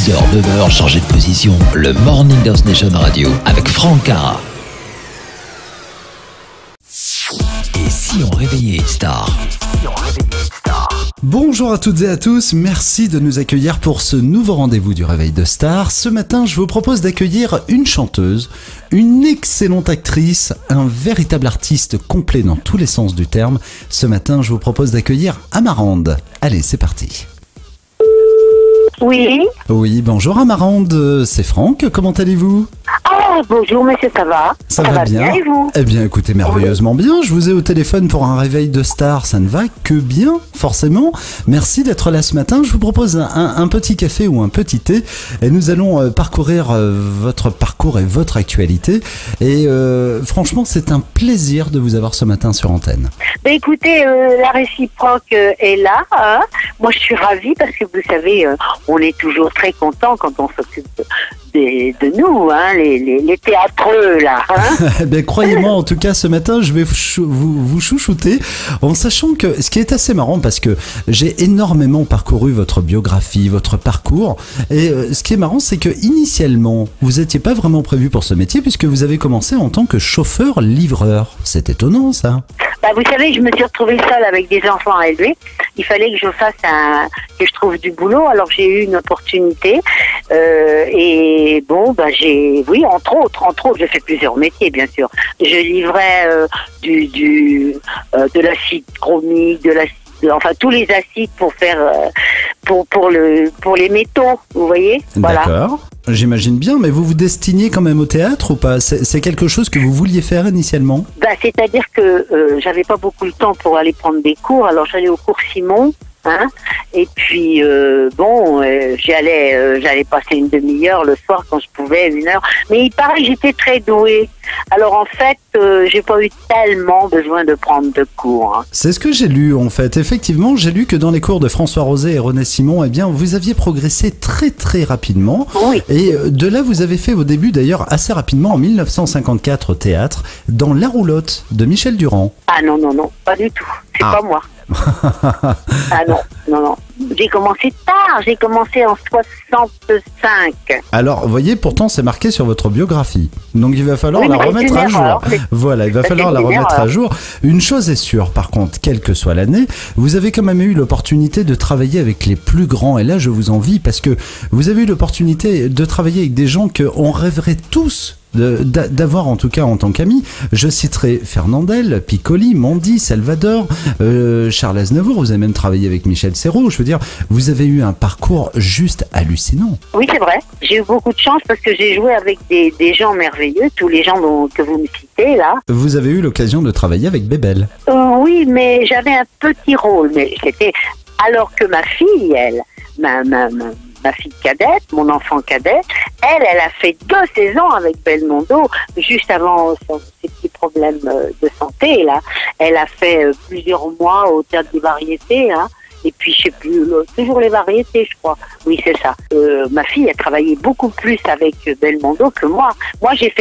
ascenseur demeure changé de position. Le Morning Dance Nation Radio avec Franck Cara. Et si on réveillait une star? Bonjour à toutes et à tous, merci de nous accueillir pour ce nouveau rendez-vous du Réveil de Stars. Ce matin, je vous propose d'accueillir une chanteuse, une excellente actrice, un véritable artiste complet dans tous les sens du terme. Ce matin, je vous propose d'accueillir Amarande. Allez, c'est parti. Oui. Oui, bonjour Amarande, c'est Franck, comment allez-vous ? Ah, bonjour monsieur, ça va? Ça va bien et vous? Eh bien écoutez, merveilleusement bien, je vous ai au téléphone pour un réveil de star, ça ne va que bien, forcément. Merci d'être là ce matin, je vous propose un petit café ou un petit thé et nous allons parcourir votre parcours et votre actualité. Et franchement, c'est un plaisir de vous avoir ce matin sur antenne. Ben écoutez, la réciproque est là, hein. Moi je suis ravie parce que vous savez, on est toujours très content quand on s'occupe de nous, hein, les théâtreux là. Hein. Ben, croyez-moi, en tout cas, ce matin, je vais vous chouchouter en sachant que ce qui est assez marrant parce que j'ai énormément parcouru votre biographie, votre parcours. Et ce qui est marrant, c'est que initialement, vous n'étiez pas vraiment prévu pour ce métier puisque vous avez commencé en tant que chauffeur-livreur. C'est étonnant, ça. Bah, vous savez, je me suis retrouvée seule avec des enfants à élever. Il fallait que je fasse que je trouve du boulot. Alors j'ai eu une opportunité et bon, bah oui, entre autres, j'ai fait plusieurs métiers, bien sûr. Je livrais de l'acide chromique, enfin tous les acides pour faire pour les métaux, vous voyez. Voilà. D'accord. J'imagine bien, mais vous vous destiniez quand même au théâtre ou pas ? C'est quelque chose que vous vouliez faire initialement ? Bah, c'est-à-dire que j'avais pas beaucoup de temps pour aller prendre des cours, alors j'allais au cours Simon, hein, et puis j'allais passer une demi-heure le soir quand je pouvais, 1 heure. Mais il paraît que j'étais très douée. Alors en fait, j'ai pas eu tellement besoin de prendre de cours. Hein. C'est ce que j'ai lu en fait. Effectivement, j'ai lu que dans les cours de François Rosé et René Simon, eh bien, vous aviez progressé très très rapidement. Oui. Et de là, vous avez fait vos débuts d'ailleurs assez rapidement en 1954 au théâtre, dans La Roulotte de Michel Durand. Ah non, pas du tout. C'est pas moi. Ah non. J'ai commencé tard, j'ai commencé en 65. Alors, vous voyez, pourtant, c'est marqué sur votre biographie. Donc, il va falloir la remettre à jour. Voilà, il va falloir la remettre à jour. Une chose est sûre, par contre, quelle que soit l'année, vous avez quand même eu l'opportunité de travailler avec les plus grands. Et là, je vous envie parce que vous avez eu l'opportunité de travailler avec des gens qu'on rêverait tous d'avoir, en tout cas en tant qu'ami. Je citerai Fernandel, Piccoli, Mondi, Salvador, Charles Aznavour. Vous avez même travaillé avec Michel Serrault. Je veux dire, vous avez eu un parcours juste hallucinant. Oui, c'est vrai. J'ai eu beaucoup de chance parce que j'ai joué avec des gens merveilleux, tous les gens que vous me citez là. Vous avez eu l'occasion de travailler avec Bébel. Oui, mais j'avais un petit rôle, mais c'était alors que ma fille, elle, ma fille cadette, mon enfant cadet, elle a fait 2 saisons avec Belmondo, juste avant ses petits problèmes de santé, là. Elle a fait plusieurs mois au Théâtre des Variétés, hein. Et puis, je sais plus, toujours les variétés, je crois. Oui, c'est ça. Ma fille a travaillé beaucoup plus avec Belmondo que moi. Moi, j'ai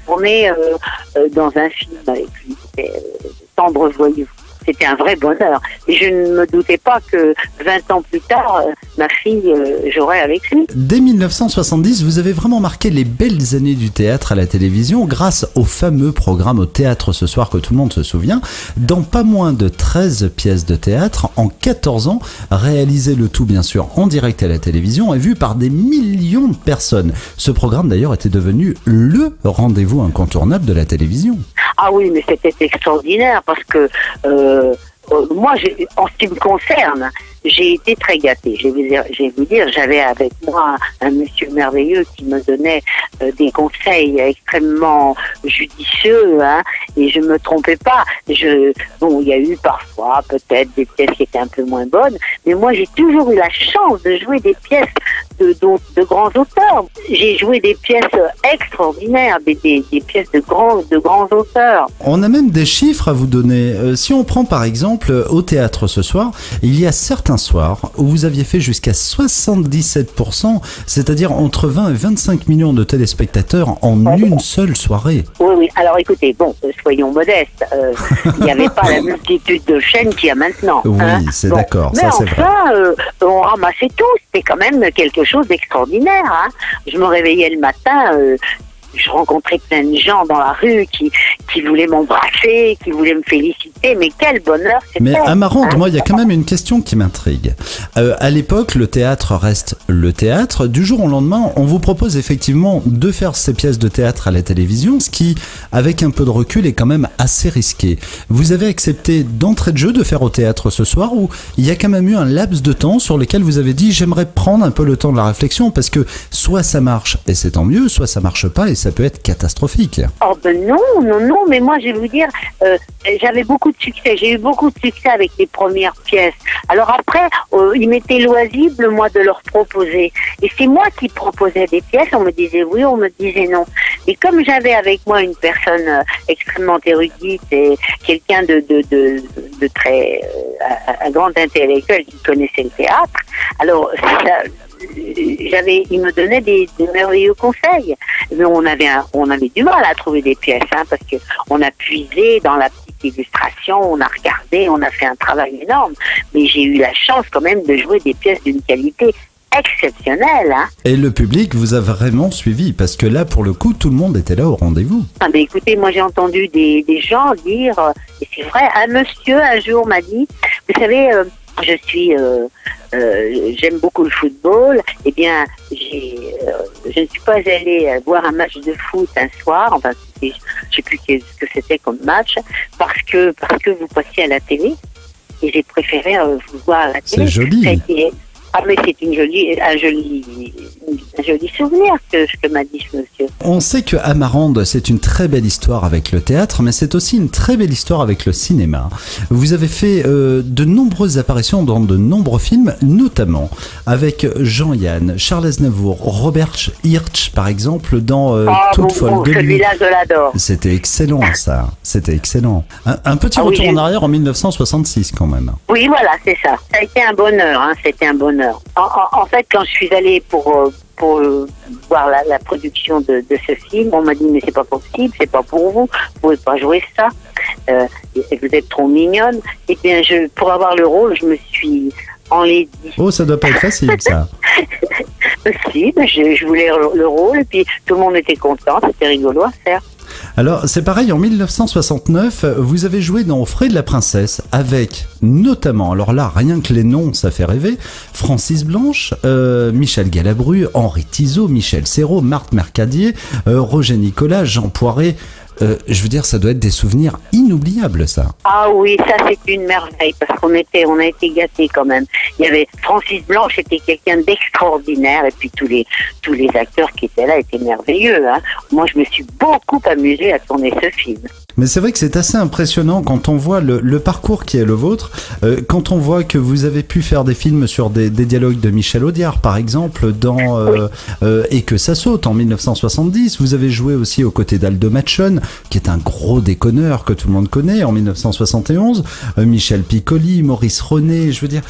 tourné dans un film avec lui, c'était Tendre Voyou. C'était un vrai bonheur. Et je ne me doutais pas que 20 ans plus tard, ma fille, j'aurais avec lui. Dès 1970, vous avez vraiment marqué les belles années du théâtre à la télévision grâce au fameux programme Au Théâtre ce soir que tout le monde se souvient, dans pas moins de 13 pièces de théâtre en 14 ans, réalisé le tout bien sûr en direct à la télévision et vu par des millions de personnes. Ce programme d'ailleurs était devenu le rendez-vous incontournable de la télévision. Ah oui, mais c'était extraordinaire parce que moi, en ce qui me concerne, j'ai été très gâtée. Je vais vous dire, j'avais avec moi un monsieur merveilleux qui me donnait des conseils extrêmement judicieux, hein, et je me trompais pas. Bon, il y a eu parfois peut-être des pièces qui étaient un peu moins bonnes, mais moi j'ai toujours eu la chance de jouer des pièces de grands auteurs. J'ai joué des pièces extraordinaires, des pièces de grands auteurs. On a même des chiffres à vous donner. Si on prend par exemple au théâtre ce soir, il y a certains soirs où vous aviez fait jusqu'à 77%, c'est-à-dire entre 20 et 25 millions de téléspectateurs en une seule soirée. Oui. Alors écoutez, bon, soyons modestes. Il n'y avait pas la multitude de chaînes qu'il y a maintenant. Oui, hein. c'est d'accord, ça c'est vrai. Mais enfin, on ramassait tout. C'était quand même quelque chose chose d'extraordinaire. Hein. Je me réveillais le matin, je rencontrais plein de gens dans la rue qui voulaient m'embrasser, qui voulaient me féliciter, mais quel bonheur c'était. Mais Amarante, moi il y a quand même une question qui m'intrigue. À l'époque, le théâtre reste le théâtre. Du jour au lendemain, on vous propose effectivement de faire ces pièces de théâtre à la télévision, ce qui, avec un peu de recul, est quand même assez risqué. Vous avez accepté d'entrée de jeu de faire au théâtre ce soir, ou il y a quand même eu un laps de temps sur lequel vous avez dit j'aimerais prendre un peu le temps de la réflexion, parce que soit ça marche et c'est tant mieux, soit ça marche pas et ça peut être catastrophique. Oh ben non, mais moi je vais vous dire, j'avais beaucoup de succès, j'ai eu beaucoup de succès avec les premières pièces. Alors après, il m'était loisible moi de leur proposer. Et c'est moi qui proposais des pièces, on me disait oui, on me disait non. Et comme j'avais avec moi une personne extrêmement érudite et quelqu'un de très un grand intellectuel qui connaissait le théâtre, alors il me donnait des merveilleux conseils. Mais on avait du mal à trouver des pièces, hein, parce que on a puisé dans la petite illustration, on a regardé, on a fait un travail énorme. Mais j'ai eu la chance quand même de jouer des pièces d'une qualité exceptionnelle. Hein. Et le public vous a vraiment suivi, parce que là, pour le coup, tout le monde était là au rendez-vous. Ah ben écoutez, moi j'ai entendu des gens dire, et c'est vrai, un monsieur un jour m'a dit, vous savez, j'aime beaucoup le football. Eh bien, je ne suis pas allée voir un match de foot un soir. Enfin, je ne sais plus ce que c'était comme match, parce que vous passiez à la télé. Et j'ai préféré vous voir à la télé. C'est joli. Mais c'est un joli souvenir que m'a dit ce monsieur. On sait que Amarande, c'est une très belle histoire avec le théâtre, mais c'est aussi une très belle histoire avec le cinéma. Vous avez fait de nombreuses apparitions dans de nombreux films, notamment avec Jean-Yann, Charles Aznavour, Robert Hirsch, par exemple, dans Toute folle de lui. Celui-là, je l'adore. C'était excellent, ça. C'était excellent. Un petit retour en arrière en 1966, quand même. Oui, voilà, c'est ça. Ça a été un bonheur, hein. C'était un bonheur. En fait, quand je suis allée pour voir la production de ce film, on m'a dit mais c'est pas possible, c'est pas pour vous pouvez pas jouer ça, vous êtes trop mignonne. Et bien pour avoir le rôle, je me suis enlaidie. Oh, ça doit pas être facile ça. Si, je voulais le rôle et puis tout le monde était content, c'était rigolo à faire. Alors, c'est pareil, en 1969, vous avez joué dans Aux frais de la princesse avec notamment, alors là, rien que les noms, ça fait rêver, Francis Blanche, Michel Galabru, Henri Tizot, Michel Serrault, Marthe Mercadier, Roger Nicolas, Jean Poiret. Je veux dire, ça doit être des souvenirs inoubliables, ça. Ah oui, ça c'est une merveille, parce qu'on a été gâtés quand même. Il y avait Francis Blanche, était quelqu'un d'extraordinaire, et puis tous les acteurs qui étaient là étaient merveilleux. Hein. Moi, je me suis beaucoup amusée à tourner ce film. Mais c'est vrai que c'est assez impressionnant quand on voit le parcours qui est le vôtre, quand on voit que vous avez pu faire des films sur des dialogues de Michel Audiard, par exemple, dans Et que ça saute en 1970. Vous avez joué aussi aux côtés d'Aldo Machon, qui est un gros déconneur que tout le monde connaît, en 1971. Michel Piccoli, Maurice René, je veux dire,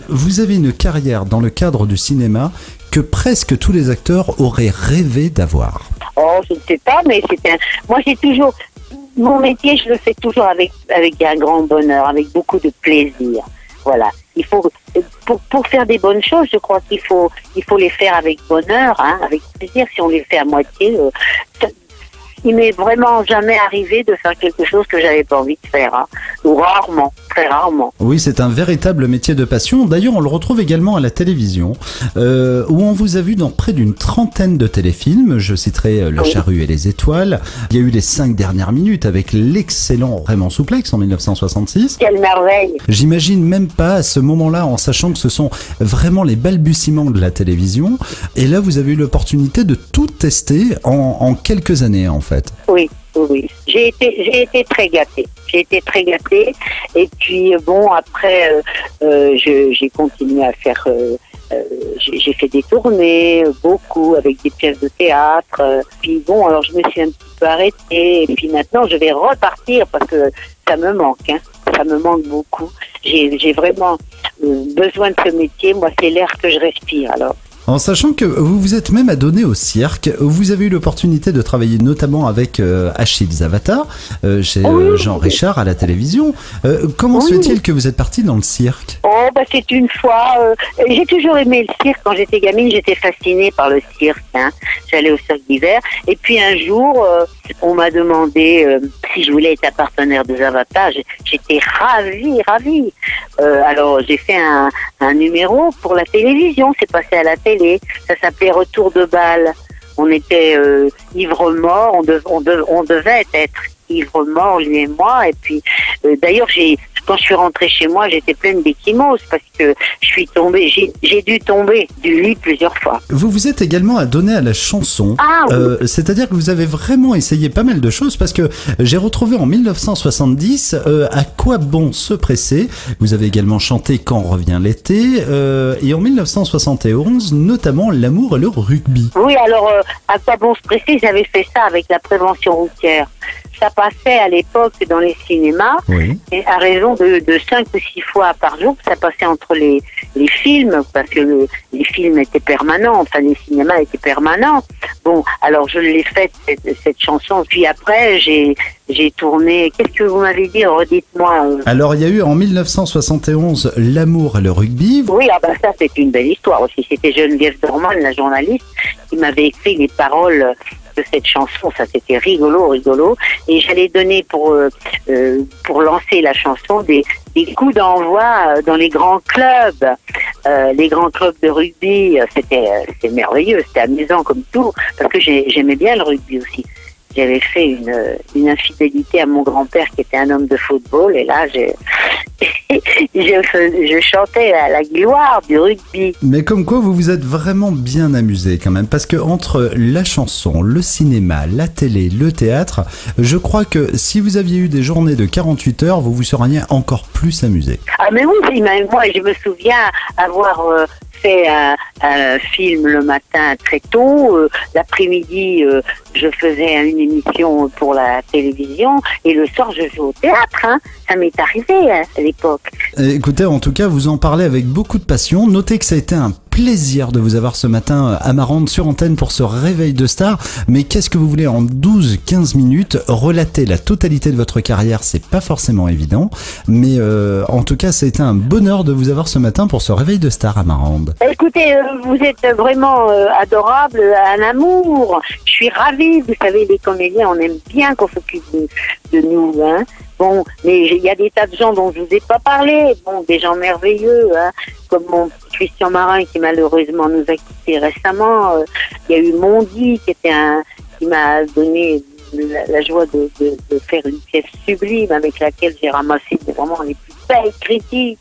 vous avez une carrière dans le cadre du cinéma que presque tous les acteurs auraient rêvé d'avoir. Oh, je ne sais pas, mais moi j'ai toujours... Mon métier, je le fais toujours avec un grand bonheur, avec beaucoup de plaisir. Voilà. Il faut, pour faire des bonnes choses, je crois qu'il faut les faire avec bonheur, hein, avec plaisir. Si on les fait à moitié, il m'est vraiment jamais arrivé de faire quelque chose que j'avais pas envie de faire, hein. Ou rarement, très rarement. Oui, c'est un véritable métier de passion. D'ailleurs, on le retrouve également à la télévision, où on vous a vu dans près d'une trentaine de téléfilms. Je citerai La Charrue et les étoiles. Il y a eu les 5 dernières minutes avec l'excellent Raymond Souplex en 1966. Quelle merveille! J'imagine même pas à ce moment-là, en sachant que ce sont vraiment les balbutiements de la télévision. Et là, vous avez eu l'opportunité de tout tester en quelques années, en fait. Oui. J'ai été très gâtée. Et puis bon, après, j'ai continué à faire. J'ai fait des tournées, beaucoup avec des pièces de théâtre. Puis bon, alors je me suis un petit peu arrêtée. Et puis maintenant, je vais repartir parce que ça me manque. Hein. Ça me manque beaucoup. J'ai vraiment besoin de ce métier. Moi, c'est l'air que je respire. Alors. En sachant que vous vous êtes même adonné au cirque, vous avez eu l'opportunité de travailler notamment avec Achille Zavata, chez Jean Richard à la télévision. Comment se fait-il que vous êtes parti dans le cirque? Oh, bah c'est une fois. J'ai toujours aimé le cirque. Quand j'étais gamine, j'étais fascinée par le cirque. Hein. J'allais au cirque d'hiver. Et puis un jour, on m'a demandé si je voulais être un partenaire de Zavata. J'étais ravie. Alors j'ai fait un numéro pour la télévision. C'est passé à la télé. Ça s'appelait Retour de bal. On était ivre-mort. On devait être ivre-mort, lui et moi. Et puis, d'ailleurs, quand je suis rentrée chez moi, j'étais pleine d'échymoses parce que je suis tombée, j'ai dû tomber du lit plusieurs fois. Vous vous êtes également adonné à la chanson. Ah, oui. C'est-à-dire que vous avez vraiment essayé pas mal de choses parce que j'ai retrouvé en 1970 À quoi bon se presser. Vous avez également chanté Quand revient l'été et en 1971 notamment L'amour et le rugby. Oui, alors À quoi bon se presser, j'avais fait ça avec la prévention routière. Ça passait à l'époque dans les cinémas, oui. Et à raison de 5 ou 6 fois par jour. Ça passait entre les films, parce que les films étaient permanents, enfin les cinémas étaient permanents. Bon, alors je l'ai faite, cette chanson, puis après j'ai tourné. Qu'est-ce que vous m'avez dit? Redites-moi. Alors il y a eu en 1971 L'amour et le rugby. Oui, ah ben ça c'est une belle histoire aussi. C'était Geneviève Dorman, la journaliste, qui m'avait écrit les paroles de cette chanson. Ça c'était rigolo. Et j'allais donner pour lancer la chanson des coups d'envoi dans les grands clubs. Les grands clubs de rugby, c'était merveilleux, c'était amusant comme tout, parce que j'aimais bien le rugby aussi. J'avais fait une infidélité à mon grand-père qui était un homme de football, et là je chantais à la gloire du rugby. Mais comme quoi vous vous êtes vraiment bien amusé quand même, parce que entre la chanson, le cinéma, la télé, le théâtre, je crois que si vous aviez eu des journées de 48 heures, vous vous seriez encore plus amusé. Ah mais oui, moi je me souviens avoir fait un film le matin très tôt, l'après-midi je faisais une émission pour la télévision et le soir je jouais au théâtre, hein. Ça m'est arrivé à l'époque. Écoutez, en tout cas vous en parlez avec beaucoup de passion. Notez que ça a été un plaisir de vous avoir ce matin à Amarande sur antenne pour ce réveil de star. Mais qu'est-ce que vous voulez en 12-15 minutes relater la totalité de votre carrière? C'est pas forcément évident, mais en tout cas ça a été un bonheur de vous avoir ce matin pour ce réveil de star Amarande. Écoutez, vous êtes vraiment adorable, un amour. Je suis ravie. Vous savez, les comédiens, on aime bien qu'on s'occupe de nous, hein. Bon, mais il y a des tas de gens dont je vous ai pas parlé. Bon, des gens merveilleux, hein, comme mon Christian Marin qui malheureusement nous a quittés récemment. Il y a eu Mondi qui m'a donné la joie de faire une pièce sublime avec laquelle j'ai ramassé vraiment les plus belles critiques.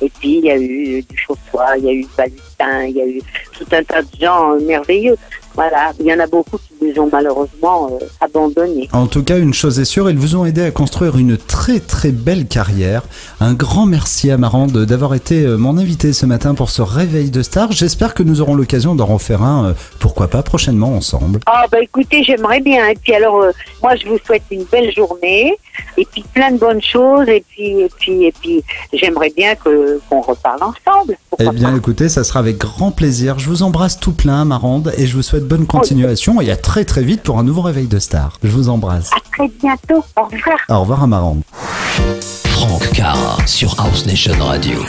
Et puis il y a eu Duchossois, il y a eu Balutin, il y a eu tout un tas de gens merveilleux. Voilà, il y en a beaucoup qui nous ont malheureusement abandonnés. En tout cas, une chose est sûre, ils vous ont aidé à construire une très très belle carrière. Un grand merci à Amarande d'avoir été mon invité ce matin pour ce réveil de star. J'espère que nous aurons l'occasion d'en refaire un, pourquoi pas, prochainement ensemble. Ah bah écoutez, j'aimerais bien. Et puis alors, moi je vous souhaite une belle journée et puis plein de bonnes choses et puis j'aimerais bien qu'on reparle ensemble. Eh bien écoutez, ça sera avec grand plaisir. Je vous embrasse tout plein Amarande et je vous souhaite bonne continuation et à très très vite pour un nouveau réveil de star. Je vous embrasse. À très bientôt. Au revoir. Au revoir Amarande. Franck Cara sur House Nation Radio.